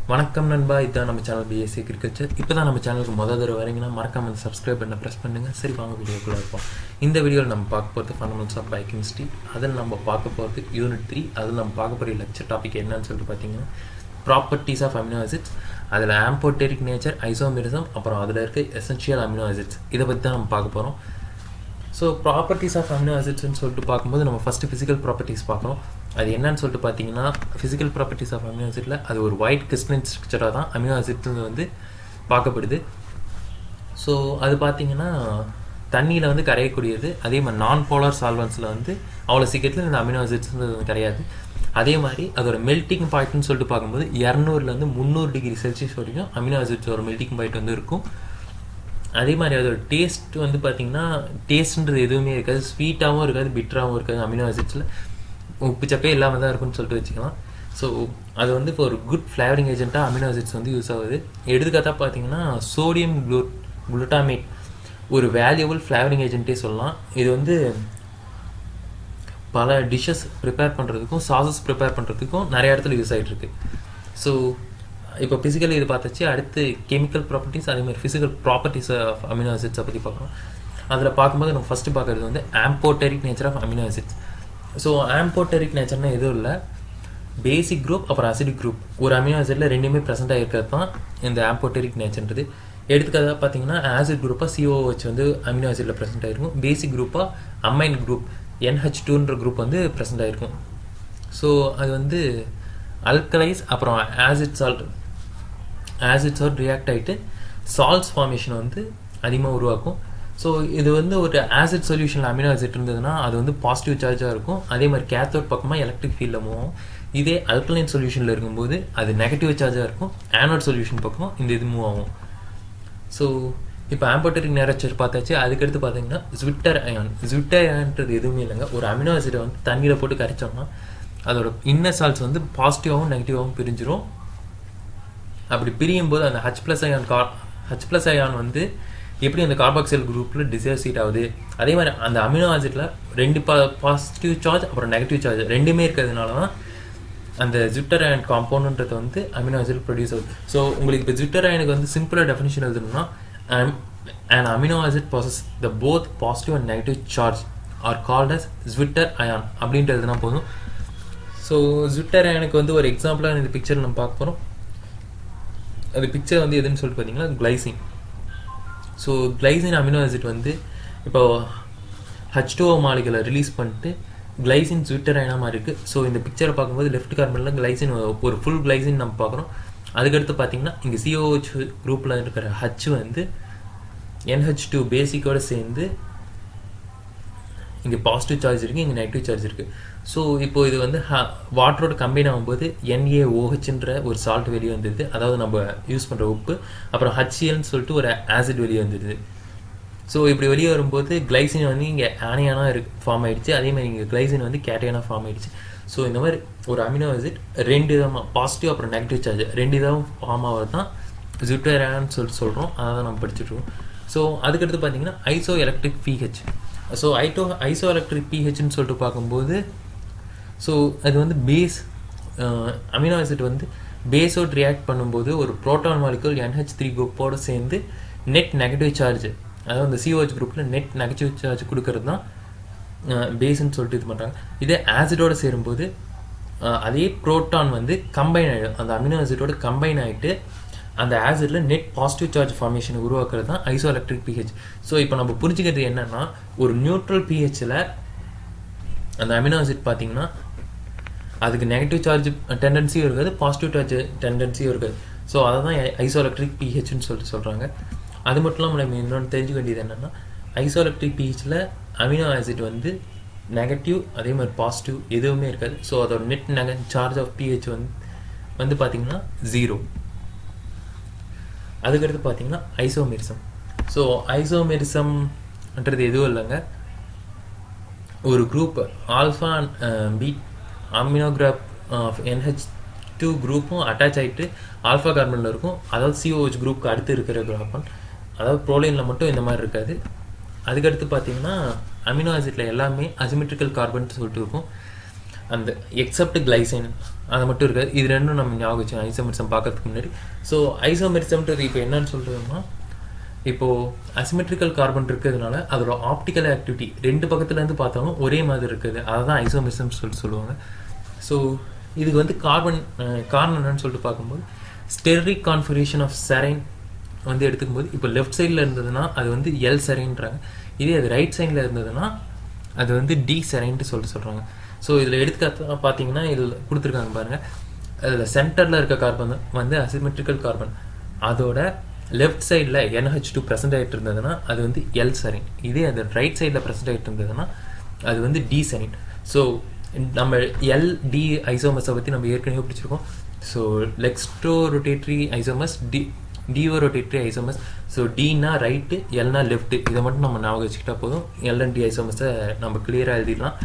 வணக்கம் நண்பா, இதுதான் நம்ம சேனல் பிஎஸ்சி அக்ரிகல்ச்சர். இப்போ தான் நம்ம சேனலுக்கு முதல் தடவை வரீங்கன்னா மறக்காமல் சப்ஸ்கிரைப் பண்ண ப்ரெஸ் பண்ணுங்கள். சரி, வாங்க வீடியோக்குள்ளே இருப்போம். இந்த வீடியோவில் நம்ம பார்க்க போகிறது ஃபண்டமெண்டல்ஸ் ஆஃப் பயோகெமிஸ்ட்ரி. அதில் நம்ம பார்க்க போகிறது யூனிட் 3. அதில் நம்ம பார்க்க போகிற லெக்சர் டாபிக் என்னன்னு சொல்லிட்டு பார்த்தீங்கன்னா ப்ராப்பர்ட்டிஸ் ஆஃப் அமினோ ஆசிட்ஸ். அதில் ஆம்போட்டெரிக் நேச்சர், ஐசோமெரிசம், அப்புறம் அதில் இருக்க எசென்ஷியல் அமினோ ஆசிட்ஸ், இதை பற்றி தான் நம்ம பார்க்க போகிறோம். ஸோ ப்ராப்பர்ட்டிஸ் ஆஃப் அமினோ ஆசிட்ஸ்ன்னு சொல்லிட்டு பார்க்கும்போது நம்ம ஃபஸ்ட்டு ஃபிசிக்கல் ப்ராப்பர்ட்டிஸ் பார்க்குறோம். அது என்னன்னு சொல்லிட்டு பார்த்தீங்கன்னா, ஃபிசிக்கல் ப்ராப்பர்ட்டிஸ் ஆஃப் அமினோ ஆசிட்டில் அது ஒரு ஒயிட் கிறிஸ்டலின் ஸ்ட்ரக்சராக தான் அமினோ ஆசிட்ஸ் வந்து பார்க்கப்படுது. ஸோ அது பார்த்தீங்கன்னா தண்ணியில் வந்து கரையக்கூடியது. அதே மாதிரி நான் போலார் சால்வன்ஸில் வந்து அவ்வளோ சீக்கிரத்தில் இந்த அமினோ ஆசிட்ஸ்ன்றது கிடையாது. அதே மாதிரி அதோட மெல்டிங் பாயிண்ட்னு சொல்லிட்டு பார்க்கும்போது 200 300 டிகிரி செல்சியஸ் வரைக்கும் அமினோ ஆசிட்ஸோட மெல்டிங் பாயிண்ட் வந்து இருக்கும். அதே மாதிரி அதோட டேஸ்ட் வந்து பார்த்திங்கன்னா டேஸ்ட்ன்றது எதுவுமே இருக்காது, ஸ்வீட்டாகவும் இருக்காது, பிட்டராகவும் இருக்காது. அமினோ ஆசிட்ஸில் உப்பு சப்பே இல்லாமல் தான் இருக்குன்னு சொல்லிட்டு வச்சுக்கலாம். ஸோ அது வந்து இப்போ ஒரு குட் ஃப்ளேவரிங் ஏஜென்ட்டாக அமினோ ஆசிட்ஸ் வந்து யூஸ் ஆகுது. எடுத்துக்காட்டாக பார்த்தீங்கன்னா சோடியம் குளுட்டாமேட் ஒரு வேல்யூபிள் ஃப்ளேவரிங் ஏஜென்ட்டே சொல்லலாம். இது வந்து பல டிஷ்ஷஸ் ப்ரிப்பேர் பண்ணுறதுக்கும் சாசஸ் ப்ரிப்பேர் பண்ணுறதுக்கும் நிறைய இடத்துல யூஸ் ஆகிட்டுருக்கு. ஸோ இப்போ ஃபிசிக்கல் இது பார்த்தாச்சு. அடுத்து கெமிக்கல் ப்ராப்பர்ட்டிஸ், அதே மாதிரி ஃபிசிக்கல் ப்ராப்பர்ட்டிஸ் ஆஃப் அமினோ ஆசிட்ஸை பற்றி பார்க்கலாம். அதில் பார்க்கும்போது நம்ம ஃபஸ்ட்டு பார்க்குறது வந்து amphoteric nature of amino acids. So amphoteric நேச்சர்னா எதுவும் இல்லை, பேசிக் குரூப் அப்புறம் அசிடிக் குரூப் ஒரு அமினோ ஆசிட்டில் ரெண்டுமே ப்ரெசென்ட் ஆகிருக்கிறது தான் இந்த ஆம்போட்டெரிக் நேச்சர்ன்றது. எடுத்துக்காக பார்த்தீங்கன்னா ஆசிட் குரூப்பாக COOH வந்து அமினோ ஆசிட்டில் ப்ரெசென்ட் ஆகிருக்கும். பேசிக் குரூப்பாக அமைன் குரூப் NH2ன்ற குரூப் வந்து ப்ரெசென்ட் ஆகிருக்கும். ஸோ அது வந்து அல்கலைஸ் அப்புறம் ஆசிட்ஸோடு ரியாக்ட் ஆகிட்டு சால்ட்ஸ் ஃபார்மேஷன் வந்து அதிகமாக உருவாக்கும். ஸோ இது வந்து ஒரு ஆசிட் சொல்யூஷனில் அமினோ ஆசிட் இருந்ததுன்னா அது வந்து பாசிட்டிவ் சார்ஜாக இருக்கும். அதே மாதிரி கேத்தோட் பக்கமாக எலக்ட்ரிக் ஃபீல்டில் மூவ் ஆகும். இதே அல்கலைன் சொல்யூஷனில் இருக்கும்போது அது நெகட்டிவ் சார்ஜாக இருக்கும். ஆனோட் சொல்யூஷன் பக்கம் இந்த இது மூவ் ஆகும். ஸோ இப்போ ஆம்போட்டெரிக் நேச்சர் பார்த்தாச்சு. அதுக்கடுத்து பார்த்தீங்கன்னா ஜ்விட்டர் அயான்ன்றது எதுவுமே இல்லைங்க. ஒரு அமினோ ஆசிடை வந்து தண்ணியில் போட்டு கரைச்சோம்னா அதோட இன்னர் சால்ட்ஸ் வந்து பாசிட்டிவாகவும் நெகட்டிவாகவும் பிரிஞ்சிடும். அப்படி பிரியும் போது அந்த H+ அயான் வந்து எப்படி அந்த கார்பாக்சைல் குரூப்பில் டிசோசியேட் ஆகுது. அதே மாதிரி அந்த அமினோ ஆசிட்டில் ரெண்டு பாசிட்டிவ் சார்ஜ் அப்புறம் நெகட்டிவ் சார்ஜ் ரெண்டுமே இருக்கிறதுனால தான் அந்த ஜ்விட்டர் அயன் காம்பவுண்டுன்றது வந்து அமினோ ஆசிட் ப்ரொடியூஸ் ஆகுது. ஸோ உங்களுக்கு இப்போ ஜ்விட்டர் அயனுக்கு வந்து சிம்பிளாக டெஃபினிஷன் எழுதணும்னா an amino acid possess the both positive and negative charge are called as Zwitter ion அப்படின்றதுனா போதும். ஸோ ஜ்விட்டர் அயனுக்கு வந்து ஒரு எக்ஸாம்பிளாக இந்த பிக்சர் நம்ம பார்க்க போகிறோம். அது பிக்சர் வந்து எதுன்னு சொல்லிட்டு பார்த்தீங்கன்னா glycine. So glycine amino acid வந்து இப்போ H2O மாலிகுலை ரிலீஸ் பண்ணிட்டு கிளைசின் ஜ்விட்டர் அயனாக மாதிரி இருக்குது. ஸோ இந்த பிக்சரை பார்க்கும்போது லெஃப்ட் கார்பனில் கிளைசின் ஒரு ஃபுல் கிளைசின் நம்ம பார்க்குறோம். அதுக்கடுத்து பார்த்தீங்கன்னா இங்கே COH குரூப்பில் இருக்கிற H வந்து NH2 பேசிக்கோடு சேர்ந்து இங்கே பாசிட்டிவ் சார்ஜ் இருக்குது, இங்கே நெகட்டிவ் சார்ஜ் இருக்குது. ஸோ இப்போது இது வந்து வாட்டரோட கம்பைன் ஆகும்போது NaOHன்ற ஒரு சால்ட் வெளியே வந்துடுது, அதாவது நம்ம யூஸ் பண்ணுற உப்பு. அப்புறம் HClன்னு சொல்லிட்டு ஒரு ஆசிட் வெளியே வந்துடுது. ஸோ இப்படி வெளியே வரும்போது கிளைசின் வந்து இங்கே ஆனியானாக ஃபார்ம் ஆகிடுச்சு. அதேமாதிரி இங்கே கிளைசின் வந்து கேட்டையானாக ஃபார்ம் ஆகிடுச்சு. ஸோ இந்த மாதிரி ஒரு அமினோ ஆசிட் ரெண்டு விதமாக பாசிட்டிவ் அப்புறம் நெகட்டிவ் சார்ஜ் ரெண்டு விதமாக ஃபார்ம் ஆகிறது தான் ஜ்விட்டர் அயான்னு சொல்கிறோம். அதை தான் நம்ம படிச்சுட்ருக்கோம். ஸோ அதுக்கடுத்து பார்த்தீங்கன்னா isoelectric pH. So isoelectric pHன்னு சொல்லிட்டு பார்க்கும்போது ஸோ அது வந்து பேஸ் அமினோ ஆசிட் வந்து பேஸோடு ரியாக்ட் பண்ணும்போது ஒரு புரோட்டான் மாலிகுல் NH3 குரூப்போடு சேர்ந்து நெட் நெகட்டிவ் சார்ஜ், அதாவது அந்த COH குரூப்பில் நெட் நெகட்டிவ் சார்ஜ் கொடுக்கறது தான் பேஸ்ன்னு சொல்லிட்டு இது பண்ணுறாங்க. இதே ஆசிடோடு சேரும்போது அதே புரோட்டான் வந்து கம்பைன் ஆகிடும், அந்த அமினோ ஆசிடோடு கம்பைன் ஆகிட்டு அந்த ஆசிடில் நெட் பாசிட்டிவ் சார்ஜ் ஃபார்மேஷன் உருவாக்குறது தான் ஐசோ எலக்ட்ரிக் pH. ஸோ இப்போ நம்ம புரிஞ்சுக்கிறது என்னென்னா, ஒரு நியூட்ரல் pHல் அந்த அமினோ ஆசிட் பார்த்திங்கன்னா அதுக்கு நெகட்டிவ் சார்ஜ் டெண்டன்சியும் இருக்காது, பாசிட்டிவ் சார்ஜ் டெண்டன்சியும் இருக்காது. ஸோ அதை தான் ஐசோ எலக்ட்ரிக் pHன்னு சொல்லிட்டு சொல்கிறாங்க. அது மட்டும் இல்லாமல் நம்ம இன்னொன்று தெரிஞ்சுக்க வேண்டியது என்னென்னா, ஐசோ எலக்ட்ரிக் pHல் அமினோ ஆசிட் வந்து நெகட்டிவ் அதே மாதிரி பாசிட்டிவ் எதுவுமே இருக்காது. ஸோ அதோட நெட் சார்ஜ் ஆஃப் pH வந்து பார்த்திங்கன்னா 0. அதுக்கடுத்து பார்த்தீங்கன்னா ஐசோமெரிசம். ஸோ ஐசோமெரிசம்ன்றது எதுவும் இல்லைங்க, ஒரு group alpha amino group of NH2 குரூப்பும் அட்டாச் ஆகிட்டு ஆல்ஃபா கார்பனில் இருக்கும். அதாவது COH குரூப்புக்கு அடுத்து இருக்கிற கார்பன், அதாவது ப்ரோலைனில் மட்டும் இந்த மாதிரி இருக்காது. அதுக்கடுத்து பார்த்தீங்கன்னா அமினோ ஆசிட்டில் எல்லாமே அசிமெட்ரிக்கல் கார்பன் சொல்லிட்டு இருக்கும். அந்த எக்ஸப்ட் கிளைசைன் அது மட்டும் இருக்காது. இது ரெண்டும் நம்ம ஞாபகம் வச்சு ஐசோமெரிசம் பார்க்கறதுக்கு முன்னாடி. ஸோ ஐசோமெரிசம்ன்றது இப்போ என்னன்னு சொல்கிறோம்னா, இப்போது அசிமெட்ரிக்கல் கார்பன் இருக்கிறதுனால அதோட ஆப்டிக்கல் ஆக்டிவிட்டி 2 பக்கத்துலேருந்து பார்த்தாலும் ஒரே மாதிரி இருக்குது. அதை தான் ஐசோமெரிசம் சொல்லுவாங்க. ஸோ இதுக்கு வந்து காரணம் என்னன்னு சொல்லிட்டு பார்க்கும்போது, ஸ்டெரிக் கான்ஃபிகரேஷன் ஆஃப் செரைன் வந்து எடுத்துக்கும்போது, இப்போ லெஃப்ட் சைடில் இருந்ததுன்னா அது வந்து எல் செரைன்றாங்க. இதே அது ரைட் சைடில் இருந்ததுன்னா அது வந்து டி செரைன்ட்டு சொல்கிறாங்க. ஸோ இதில் எடுத்துக்காட்டு பார்த்தீங்கன்னா இதில் கொடுத்துருக்காங்க பாருங்கள். அதில் சென்டரில் இருக்க கார்பன் வந்து அசிமெட்ரிக்கல் கார்பன், அதோட லெஃப்ட் சைடில் NH2 ப்ரெசென்ட் ஆகிட்டு இருந்ததுன்னா அது வந்து எல் செரைன். இதே அது ரைட் சைடில் ப்ரெசென்ட் ஆகிட்டு இருந்ததுன்னா அது வந்து டி செரைன். ஸோ நம்ம LD ஐசோமர்ஸை பற்றி நம்ம ஏற்கனவே பிடிச்சிருக்கோம். ஸோ லெக்ஸ்ட்ரோ ரொட்டேட்ரி ஐசோமர்ஸ், டிஓ ரொட்டேட்ரி ஐசோமர்ஸ். ஸோ டினா ரைட்டு, எல்னா லெஃப்ட்டு. இதை மட்டும் நம்ம ஞாபகம் வச்சுக்கிட்டா போதும். LND ஐசோமர்ஸை நம்ம கிளியராக எழுதிடலாம்.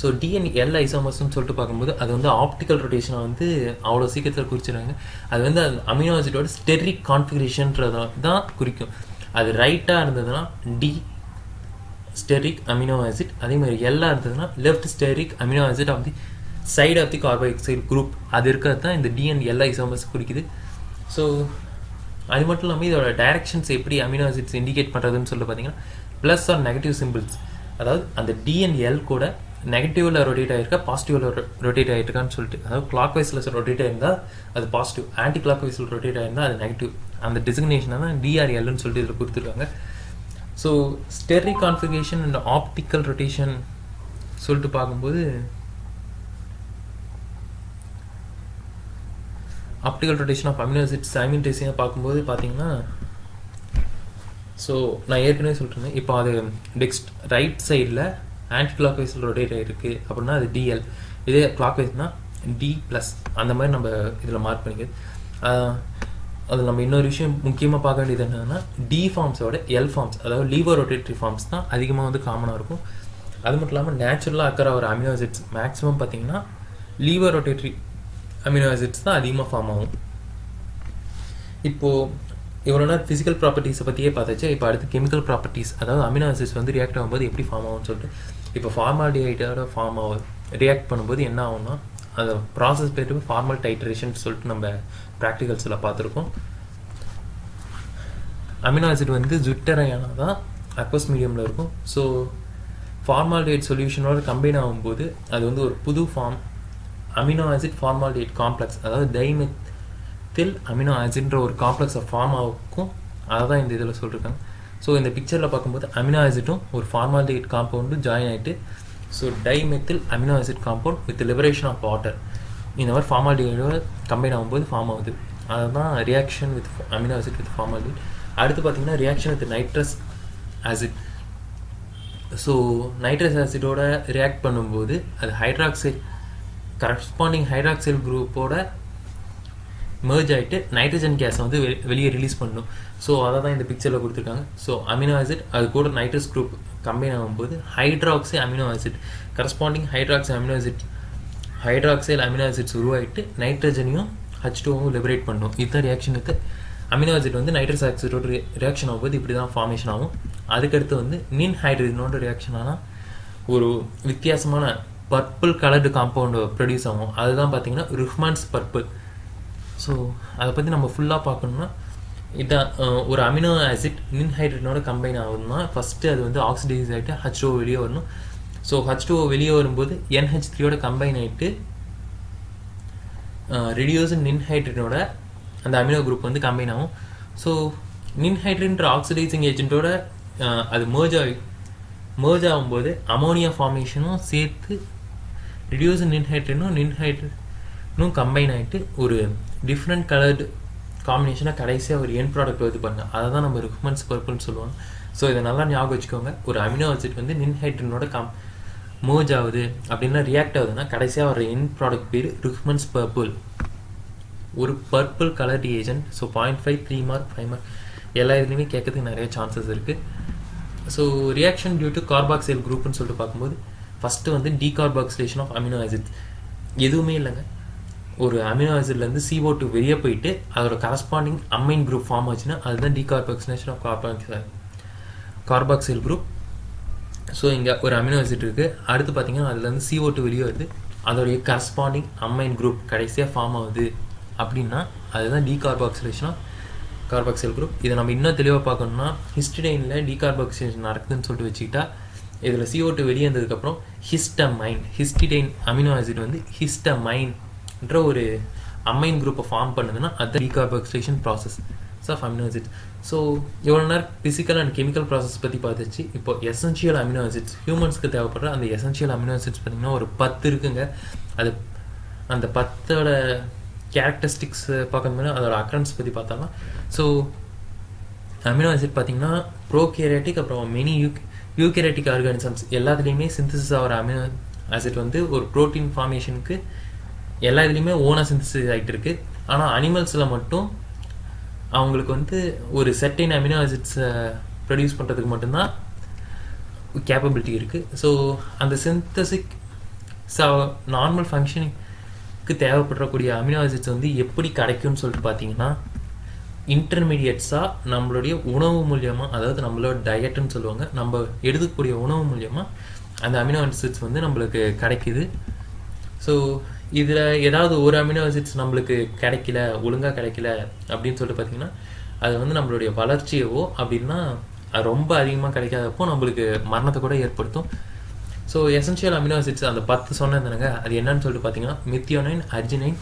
ஸோ DNL ஐசோமர்ஸ்னு சொல்லிட்டு பார்க்கும்போது அது வந்து ஆப்டிக்கல் ரொட்டேஷனை வந்து அவ்வளோ சீக்கிரத்தில் குறிச்சிடுறாங்க. அது வந்து அந்த அமினோ ஆசிடோட ஸ்டெரிக் கான்ஃபிகரேஷன்றதை தான் குறிக்கும். அது ரைட்டாக இருந்ததுன்னா டி ஸ்டெரிக் அமினோ ஆசிட், அதே மாதிரி எல்லாம் இருந்ததுன்னா left steric amino acid of the side of the carboxyl group. அது இருக்கிறது தான் இந்த DNL ஐசோமர்ஸ் குறிக்குது. ஸோ அது மட்டும் இல்லாமல் இதோட டைரக்ஷன்ஸ் எப்படி அமினோ ஆசிட்ஸ் இண்டிகேட் பண்ணுறதுன்னு சொல்லி பார்த்தீங்கன்னா ப்ளஸ் ஆர் நெகட்டிவ் சிம்பிள்ஸ். அதாவது அந்த DNL கூட நெகட்டிவில் ரொட்டேட் ஆகிருக்கா, பாசிட்டிவில் ரொட்டேட் ஆகிருக்கான்னு சொல்லிட்டு, அதாவது கிளாக் வைஸில் ரொட்டேட் ஆகிருந்தால் அது பாசிட்டிவ், ஆன்டி கிளாக் வைஸில் ரொட்டேட் ஆகிருந்தால் அது நெகட்டிவ். அந்த டிசிக்னேஷனை தான் DRLன்னு சொல்லிட்டு இதில் கொடுத்துருக்காங்க. So steric configuration and optical rotation சொல்லிட்டு பார்க்கும்போது, optical rotation of amino acids சைமல்டேனியஸாக பார்க்கும்போது பார்த்தீங்கன்னா, ஸோ நான் ஏற்கனவே சொல்லிட்டுருந்தேன். இப்போ அது நெக்ஸ்ட் ரைட் சைடில் ஆன்டி கிளாக் வைஸில் ரொட்டேட் ஆகிருக்கு அப்படின்னா அது DL. இதே கிளாக் வைஸ்னால் D+. அந்த மாதிரி நம்ம இதில் மார்க் பண்ணிக்கிறது. அது நம்ம இன்னொரு விஷயம் முக்கியமாக பார்க்க வேண்டியது என்னன்னா, D ஃபார்ம்ஸோட L ஃபார்ம்ஸ், அதாவது லீவோ ரொட்டேட்ரி ஃபார்ம்ஸ் தான் அதிகமாக வந்து காமனாக இருக்கும். அது மட்டும் இல்லாமல் நேச்சுரலாக அக்கற ஒரு அமினோ ஆசிட்ஸ் மேக்ஸிமம் பார்த்தீங்கன்னா லீவோ ரொட்டேட்ரி அமினோ ஆசிட்ஸ் தான் அதிகமாக ஃபார்ம் ஆகும். இப்போது இவ்வளோ நேரம் ஃபிசிக்கல் ப்ராப்பர்ட்டிஸை பற்றியே பார்த்தாச்சு. இப்போ அடுத்து கெமிக்கல் ப்ராப்பர்ட்டிஸ், அதாவது அமினோ ஆசிட்ஸ் வந்து ரியாக்ட் ஆகும்போது எப்படி ஃபார்ம் ஆகும்னு சொல்லிட்டு. இப்போ ஃபார்மால்டிஹைடோட ஃபார்ம் ஆகும் ரியாக்ட் பண்ணும்போது என்ன ஆகும்னா, அந்த ப்ராசஸ் பேர் ஃபார்மல் டைட்ரேஷன் சொல்லிட்டு நம்ம ப்ராக்டிகல்ஸில் பார்த்துருக்கோம். அமினோ ஆசிட் வந்து ஜுட்டரையானால் தான் அக்வஸ் மீடியமில் இருக்கும். ஸோ ஃபார்மால்டிஹைட் சொல்யூஷனோட கம்பைன் ஆகும்போது அது வந்து ஒரு புது form amino acid formaldehyde complex, அதாவது டைமெத்தில் அமினோ ஆசிட்ன்ற ஒரு காம்ப்ளெக்ஸை ஃபார்ம் ஆகும். அதை தான் இந்த இதில் சொல்லியிருக்காங்க. ஸோ இந்த பிக்சரில் பார்க்கும்போது அமினோ ஆசிட்டும் ஒரு ஃபார்மால்டிஹைட் காம்பவுண்டும் ஜாயின் ஆகிட்டு, so dimethyl amino acid compound with liberation of water இந்த மாதிரி ஃபார்மால்டிஹைடோட கம்பைன் ஆகும்போது ஃபார்ம் ஆகுது. அதுதான் reaction with amino acid with formaldehyde. அடுத்து பார்த்தீங்கன்னா reaction with nitrous acid. So nitrous ஆசிடோட ரியாக்ட் பண்ணும்போது அது ஹைட்ராக்சைல் கரஸ்பாண்டிங் ஹைட்ராக்சைல் குரூப்போட மெர்ஜ் ஆகிட்டு நைட்ரஜன் கேஸை வந்து வெளியே ரிலீஸ் பண்ணணும். ஸோ அதை தான் இந்த பிக்சரில் கொடுத்துருக்காங்க. ஸோ அமினோ ஆசிட் அது கூட நைட்ரஸ் குரூப் கம்பைன் ஆகும்போது hydroxy amino acid corresponding hydroxy amino acids உருவாகிட்டு நைட்ரஜனையும் H2வும் லிபரேட் பண்ணணும். இதுதான் ரியாக்ஷன் வித் அமினோ ஆசிட் வந்து நைட்ரஸ் ஆக்சைடோட ரியாக்ஷன் ஆகும்போது இப்படி தான் ஃபார்மேஷன் ஆகும். அதுக்கடுத்து வந்து நின் ஹைட்ரஜனோட ரியாக்ஷன் ஆனால் ஒரு வித்தியாசமான பர்பிள் கலர்டு காம்பவுண்டு ப்ரொடியூஸ் ஆகும். அதுதான் பார்த்தீங்கன்னா ருஹ்மான்ஸ் பர்பிள். ஸோ அதை பற்றி நம்ம ஃபுல்லாக பார்க்கணுன்னா, இதான் ஒரு அமினோ ஆசிட் நின் ஹைட்ரஜனோட கம்பைன் ஆகுதுன்னா ஃபஸ்ட்டு அது வந்து ஆக்சிடைஸ் ஆகிட்டு H2O வெளியே வரணும். ஸோ H2O வெளியே வரும்போது NH3யோட கம்பைன் ஆகிட்டு ரெடியூஸ் நின் ஹைட்ரஜனோட அந்த அமினோ குரூப் வந்து கம்பைன் ஆகும். ஸோ நின் ஹைட்ரஜன்ற ஆக்சிடைசிங் ஏஜென்ட்டோட அது merge ஆகும்போது அமோனியா ஃபார்மேஷனும் சேர்த்து ரெடியூஸ் நின் ஹைட்ரஜனும் கம்பைன் ஆகிட்டு ஒரு டிஃப்ரெண்ட் கலர்டு காம்பினேஷனாக கடைசியாக ஒரு என் ப்ராடக்ட் வந்து பண்ணாங்க. அதை தான் நம்ம ருஹ்மான்ஸ் பர்பிள்னு சொல்லுவாங்க. ஸோ இதை நல்லா ஞாபகம் வச்சுக்கோங்க. ஒரு அமினோ ஆசிட் வந்து நின் ஹைட்ரஜனோட merge ஆகுது அப்படின்னா ரியாக்ட் ஆகுதுன்னா கடைசியாக வர என் ப்ராடக்ட் பேர் ருஹ்மான்ஸ் பர்பிள், ஒரு purple coloured agent. So 0.5 3 mark 5 mark எல்லா இதுலேயுமே கேட்கறதுக்கு நிறைய சான்சஸ் இருக்குது. So reaction due to carboxyl குரூப்னு சொல்லிட்டு பார்க்கும்போது ஃபஸ்ட்டு வந்து டீகார்பாக்சிலேஷன் ஆஃப் அமினோ ஆசிட்ஸ். எதுவுமே இல்லைங்க, ஒரு அமினோ ஆசிட்லேருந்து CO2 வெளியே போயிட்டு அதோட கரஸ்பாண்டிங் அமைன் குரூப் ஃபார்ம் ஆச்சுன்னா அதுதான் decarboxylation of carboxyl group. So இங்கே ஒரு அமினோ ஆசிட் இருக்குது. அடுத்து பார்த்தீங்கன்னா அதுலேருந்து CO2 வெளியே வருது, அதோடைய கரஸ்பாண்டிங் அமைன் குரூப் கடைசியாக ஃபார்ம் ஆகுது அப்படின்னா அதுதான் டீகார்பாக்சிலேஷன் ஆஃப் கார்பாக்சில் குரூப். இதை நம்ம இன்னும் தெளிவாக பார்க்கணும்னா ஹிஸ்டிடைனில் டீகார்பாக்சிலேஷன் நடக்குதுன்னு சொல்லிட்டு வச்சுக்கிட்டா இதில் CO2 வெளியே வந்ததுக்கப்புறம் ஹிஸ்டிடைன் அமினோ ஆசிட் வந்து ஹிஸ்டமைன்ற ஒரு அமைன் குரூப்பை ஃபார்ம் பண்ணுதுன்னா அது decarboxylation process of amino acids. So எவ்வளோ நேரம் ஃபிசிக்கல் அண்ட் கெமிக்கல் ப்ராசஸ் பற்றி பார்த்துச்சு. இப்போ எசென்ஷியல் அமினோ ஆசிட்ஸ் ஹியூமன்ஸ்க்கு தேவைப்படுற அந்த எசென்ஷியல் அமினோ ஆசிட்ஸ் பார்த்திங்கன்னா ஒரு 10 இருக்குங்க. அது அந்த 10ஓட கேரக்டரிஸ்டிக்ஸ் பார்க்கணும்னா அதோட அக்கரன்ஸ் பற்றி பார்த்தோம்னா, ஸோ அமினோ ஆசிட் பார்த்திங்கன்னா ப்ரோகேரியாட்டிக் அப்புறம் மெனி யூகேரியாட்டிக் ஆர்கானிசம்ஸ் எல்லாத்துலேயுமே சிந்தசிஸ் ஆகிற அமினோ ஆசிட் வந்து ஒரு ப்ரோட்டீன் ஃபார்மேஷனுக்கு எல்லா இதுலேயுமே ஓனாக சிந்தசிஸ் ஆகிட்டு இருக்குது. ஆனால் அனிமல்ஸில் மட்டும் அவங்களுக்கு வந்து ஒரு செர்டைன் அமினோ ஆசிட்ஸை ப்ரொடியூஸ் பண்ணுறதுக்கு மட்டும்தான் கேப்பபிலிட்டி இருக்குது. ஸோ அந்த சிந்தசிக் நார்மல் ஃபங்க்ஷனுக்கு தேவைப்படக்கூடிய அமினோ ஆசிட்ஸ் வந்து எப்படி கிடைக்கும்னு சொல்லிட்டு பார்த்தீங்கன்னா இன்டர்மீடியட்ஸாக நம்மளுடைய உணவு மூலியமாக, அதாவது நம்மளோட டயட்டுன்னு சொல்லுவாங்க, நம்ம எடுத்துக்கக்கூடிய உணவு மூலியமாக அந்த அமினோ ஆசிட்ஸ் வந்து நம்மளுக்கு கிடைக்குது. ஸோ இதில் ஏதாவது ஒரு அமினோ ஆசிட்ஸ் நம்மளுக்கு கிடைக்கல, ஒழுங்காக கிடைக்கல அப்படின்னு சொல்லிட்டு பார்த்தீங்கன்னா அது வந்து நம்மளுடைய வளர்ச்சியவோ அப்படின்னா அது ரொம்ப அதிகமாக கிடைக்காதப்போ நம்மளுக்கு மரணத்தை கூட ஏற்படுத்தும். ஸோ எசென்ஷியல் அமினோ ஆசிட்ஸ் அந்த 10 சொன்னதுனாங்க அது என்னன்னு சொல்லிட்டு பார்த்தீங்கன்னா methionine, arginine,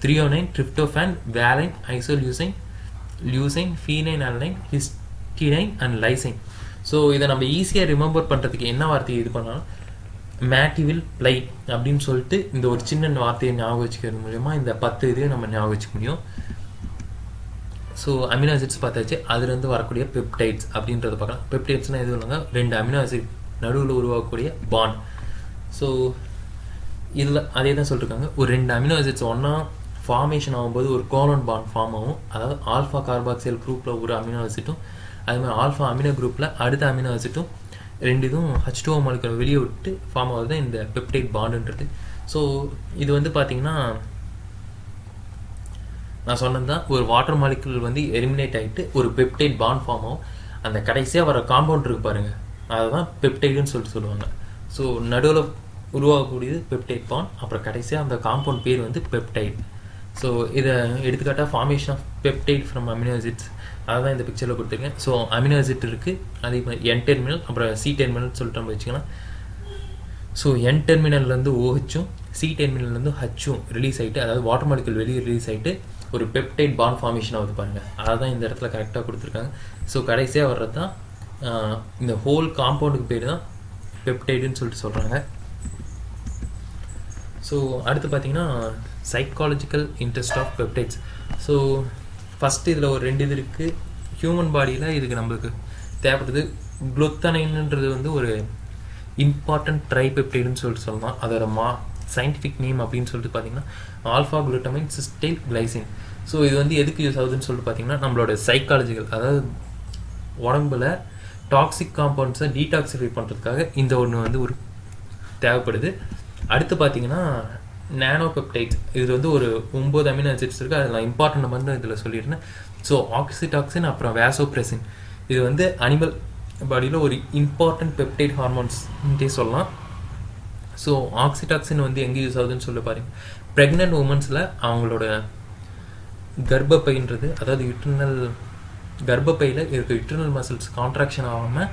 threonine, tryptophan, valine, isoleucine, leucine, phenylalanine, histidine and lysine. So இதை நம்ம ஈஸியாக ரிமெம்பர் பண்ணுறதுக்கு என்ன வார்த்தையை இது பண்ணாலும் மேட்டிவில் பிளை அப்படின்னு சொல்லிட்டு இந்த ஒரு சின்ன வார்த்தையை ஞாபகம் வச்சுக்கிறது மூலமா இந்த 10 இதையும் நம்ம ஞாபகம் வச்சுக்க முடியும். ஸோ அமினோ ஆசிட்ஸ் பார்த்தாச்சு. அதுலேருந்து வரக்கூடிய பெப்டைட்ஸ் அப்படின்றத பார்க்கலாம். பெப்டைட்ஸ்னால் எதுவும் இல்லைங்க, 2 அமினோ ஆசிட் நடுவில் உருவாக்கக்கூடிய பாண்ட். ஸோ இதில் அதே தான் சொல்லியிருக்காங்க, ஒரு 2 அமினோ ஆசிட்ஸ் ஒன்றா ஃபார்மேஷன் ஆகும்போது ஒரு கோலன் பாண்ட் ஃபார்ம் ஆகும். அதாவது ஆல்ஃபா கார்பாக்சைல் குரூப்பில் ஒரு அமினோ ஆசிட்டும் அதுமாதிரி ஆல்ஃபா அமினோ குரூப்பில் அடுத்த அமினோ ஆசிட்டும் 2 இதுவும் H2O மாலிகுலை வெளியே விட்டு ஃபார்ம் ஆகுது தான் இந்த பெப்டைட் பாண்டுன்றது. ஸோ இது வந்து பார்த்திங்கன்னா நான் சொன்னது தான், ஒரு வாட்டர் மாலிகுல் வந்து எலிமினேட் ஆகிட்டு ஒரு பெப்டைட் பாண்ட் ஃபார்ம் ஆகும். அந்த கடைசியாக வர காம்பவுண்ட் இருக்கு பாருங்கள், அதை தான் பெப்டைடுன்னு சொல்லிட்டு சொல்லுவாங்க. ஸோ நடுவில் உருவாகக்கூடியது பெப்டைட் பாண்ட், அப்புறம் கடைசியாக அந்த காம்பவுண்ட் பேர் வந்து பெப்டைட். ஸோ இதை எடுத்துக்காட்டாக formation of peptide from amino acids அதுதான் இந்த பிக்சரில் கொடுத்துருக்கேன். ஸோ அமினோ ஆசிட் இருக்குது, அதே மாதிரி N டெர்மினல் அப்புறம் C டெர்மினல் சொல்லிட்டு நம்ம வச்சுக்கலாம். ஸோ N டெர்மினல்லேருந்து OHும் C டெர்மினல்லேருந்து Hம் ரிலீஸ் ஆகிட்டு, அதாவது வாட்டர் மாலிகுல் வெளியே ரிலீஸ் ஆகிட்டு ஒரு பெப்டைட் பாண்ட் ஃபார்மேஷன் ஆகுது பாருங்கள். அதை தான் இந்த இடத்துல கரெக்டாக கொடுத்துருக்காங்க. ஸோ கடைசியாக வர்றது தான் இந்த ஹோல் காம்பவுண்டுக்கு பேர் தான் பெப்டைடுன்னு சொல்லிட்டு சொல்கிறாங்க. ஸோ அடுத்து பார்த்தீங்கன்னா psychological interest of peptides. So first இதில் ஒரு 2 இது இருக்குது. ஹியூமன் பாடியில் இதுக்கு நம்மளுக்கு தேவைப்படுது குளுத்தனைன்ன்றது வந்து ஒரு இம்பார்ட்டன்ட் ட்ரைபெப்டைடுன்னு சொல்லிட்டு சொல்லலாம். அதோட சயின்டிஃபிக் நேம் அப்படின்னு சொல்லிட்டு பார்த்தீங்கன்னா ஆல்ஃபா குளுட்டமைன் சிஸ்டைல் கிளைசின். ஸோ இது வந்து எதுக்கு யூஸ் ஆகுதுன்னு சொல்லிட்டு பார்த்தீங்கன்னா நம்மளோட சைக்காலஜிக்கல், அதாவது உடம்புல டாக்ஸிக் காம்பவுண்ட்ஸை டீடாக்சிஃபை பண்ணுறதுக்காக இந்த ஒன்று வந்து ஒரு தேவைப்படுது. அடுத்து பார்த்தீங்கன்னா நானோ பெப்டைட்ஸ், இது வந்து ஒரு 9 அமினோ ஆசிட்ஸ் இருக்குது. அதில் நான் இம்பார்ட்டன்ட் மட்டும் இதில் சொல்லியிருந்தேன். ஸோ ஆக்சிடாக்சின் அப்புறம் வேசோப்ரெசின் இது வந்து அனிமல் பாடியில் ஒரு இம்பார்ட்டன்ட் பெப்டைட் ஹார்மோன்ஸ்ன்ட்டே சொல்லலாம். ஸோ ஆக்சிடாக்சின் வந்து எங்கே யூஸ் ஆகுதுன்னு சொல்லி பாருங்க, ப்ரெக்னென்ட் உமன்ஸில் அவங்களோட கர்ப்பப்பைன்றது, அதாவது யுட்ரினல் கர்ப்பப்பையில் இருக்க யுட்ரினல் மசில்ஸ் கான்ட்ராக்ஷன் ஆகாமல்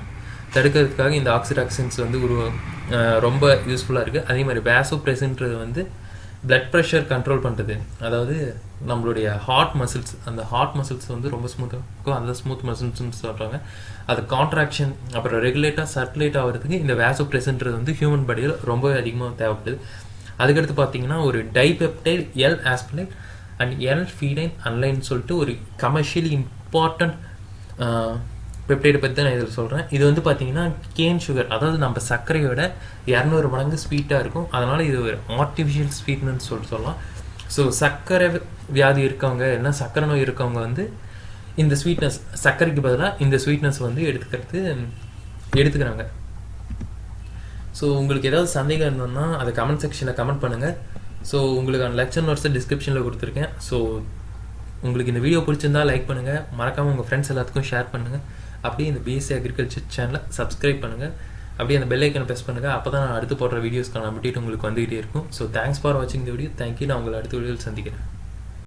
தடுக்கிறதுக்காக இந்த ஆக்சிடாக்சின்ஸ் வந்து ரொம்ப யூஸ்ஃபுல்லாக இருக்குது. அதே மாதிரி வேசோப்ரெசின்றது வந்து பிளட் ப்ரெஷர் கண்ட்ரோல் பண்ணுறது, அதாவது நம்மளுடைய ஹார்ட் மசில்ஸ், அந்த ஹார்ட் மசில்ஸ் வந்து ரொம்ப ஸ்மூத்தாக இருக்கும், அந்த ஸ்மூத் மசில்ஸ்ன்னு சொல்கிறாங்க. அது கான்ட்ராக்ஷன் அப்புறம் ரெகுலேட்டாக சர்க்குலேட் ஆகிறதுக்கு இந்த வேசோப்ரெசின்றது வந்து ஹியூமன் பாடியில் ரொம்ப அதிகமாக தேவைப்படுது. அதுக்கடுத்து பார்த்தீங்கன்னா ஒரு dipeptide L aspartate and L phenylalanine சொல்லிட்டு ஒரு கமர்ஷியலி இம்பார்ட்டன்ட் பெப்டைடை பற்றி தான் நான் இதில் சொல்கிறேன். இது வந்து பார்த்தீங்கன்னா கேன் சுகர், அதாவது நம்ம சர்க்கரையோட 200 மடங்கு ஸ்வீட்டாக இருக்கும். அதனால் இது ஒரு ஆர்டிஃபிஷியல் ஸ்வீட்னு சொல்லிட்டு சொல்லலாம். ஸோ சர்க்கரை வியாதி இருக்கவங்க, இல்லைனா சர்க்கரை நோய் இருக்கவங்க வந்து இந்த ஸ்வீட்னஸ், சர்க்கரைக்கு பதிலாக இந்த ஸ்வீட்னஸ் வந்து எடுத்துக்கிறாங்க. ஸோ உங்களுக்கு ஏதாவது சந்தேகம் இருந்ததுன்னா அதை கமெண்ட் செக்ஷனில் கமெண்ட் பண்ணுங்கள். ஸோ உங்களுக்கான லெக்சர் நோட்ஸை டிஸ்கிரிப்ஷனில் கொடுத்துருக்கேன். ஸோ உங்களுக்கு இந்த வீடியோ பிடிச்சிருந்தால் லைக் பண்ணுங்கள், மறக்காமல் உங்கள் ஃப்ரெண்ட்ஸ் எல்லாத்துக்கும் ஷேர் பண்ணுங்கள். அப்படியே இந்த பிஎஸ்சி அக்ரிகல்ச்சர் சேனலை சப்ஸ்கிரைப் பண்ணுங்கள். அப்படியே அந்த பெல் ஐக்கனை ப்ரெஸ் பண்ணுங்கள். அப்போ தான் நான் அடுத்து போடுற வீடியோஸ்க்கான அப்டேட் உங்களுக்கு வந்துகிட்டே இருக்கும். ஸோ தேங்க்ஸ் ஃபார் வாட்சிங் த வீடியோ. தேங்க்யூ. நான் உங்களை அடுத்த வீடியோவில் சந்திக்கிறேன்.